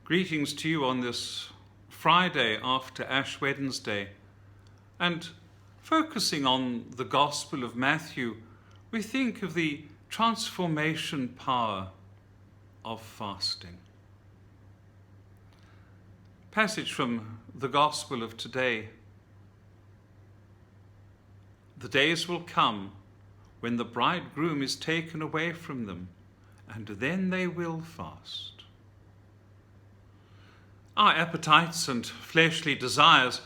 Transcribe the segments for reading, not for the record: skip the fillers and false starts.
Greetings to you on this Friday after Ash Wednesday. And focusing on the Gospel of Matthew, we think of the transformation power of fasting. Passage from the Gospel of today. The days will come when the bridegroom is taken away from them, and then they will fast. Our appetites and fleshly desires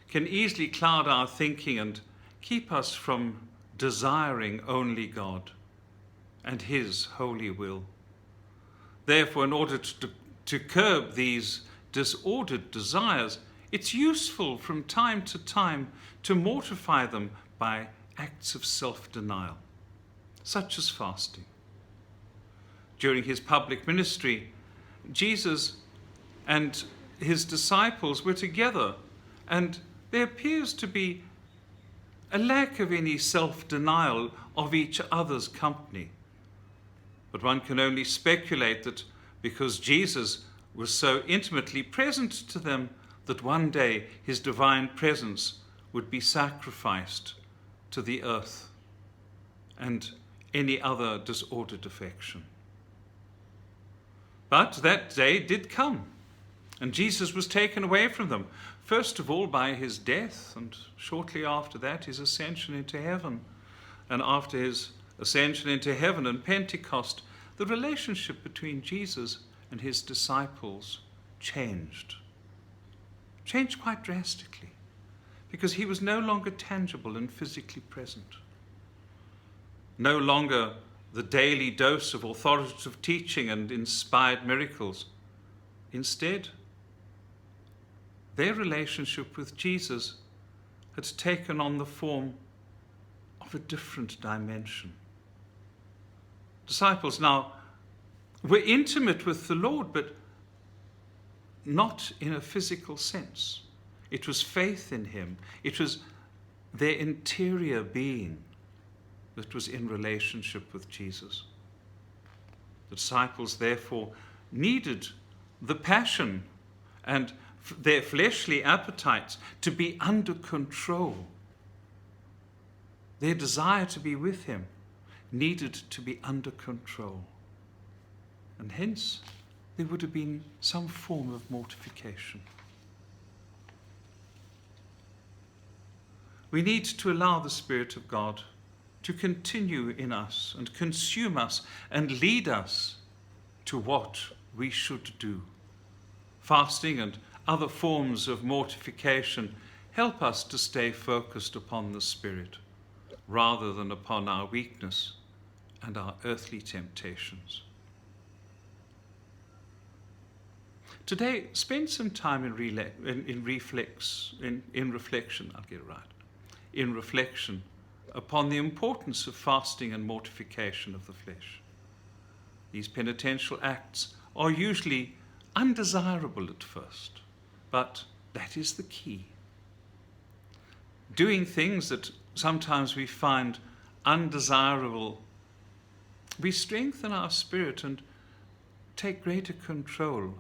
can easily cloud our thinking and keep us from desiring only God and His holy will. Therefore, in order to curb these disordered desires, it's useful from time to time to mortify them by acts of self-denial, such as fasting. During his public ministry, Jesus and his disciples were together, and there appears to be a lack of any self-denial of each other's company. But one can only speculate that because Jesus was so intimately present to them, that one day his divine presence would be sacrificed to the earth and any other disordered affection. But that day did come, and Jesus was taken away from them, first of all by his death, and shortly after that his ascension into heaven. And after his ascension into heaven and Pentecost, the relationship between Jesus and his disciples changed quite drastically, because he was no longer tangible and physically present. No longer the daily dose of authoritative teaching and inspired miracles. Instead, their relationship with Jesus had taken on the form of a different dimension. Disciples now were intimate with the Lord, but not in a physical sense. It was faith in him. It was their interior being that was in relationship with Jesus. The disciples therefore needed the passion and their fleshly appetites to be under control. Their desire to be with him needed to be under control. And hence, there would have been some form of mortification. We need to allow the Spirit of God to continue in us and consume us and lead us to what we should do. Fasting and other forms of mortification help us to stay focused upon the Spirit rather than upon our weakness and our earthly temptations. Today, spend some time in reflection upon the importance of fasting and mortification of the flesh. These penitential acts are usually undesirable at first, but that is the key. Doing things that sometimes we find undesirable, we strengthen our spirit and take greater control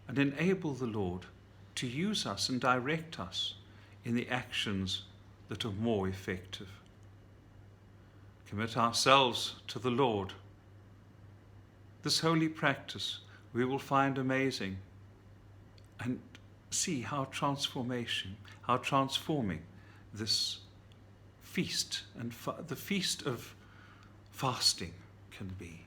and enable the Lord to use us and direct us in the actions that are more effective. Commit ourselves to the Lord. This holy practice we will find amazing, and see how transforming this feast and the feast of fasting can be.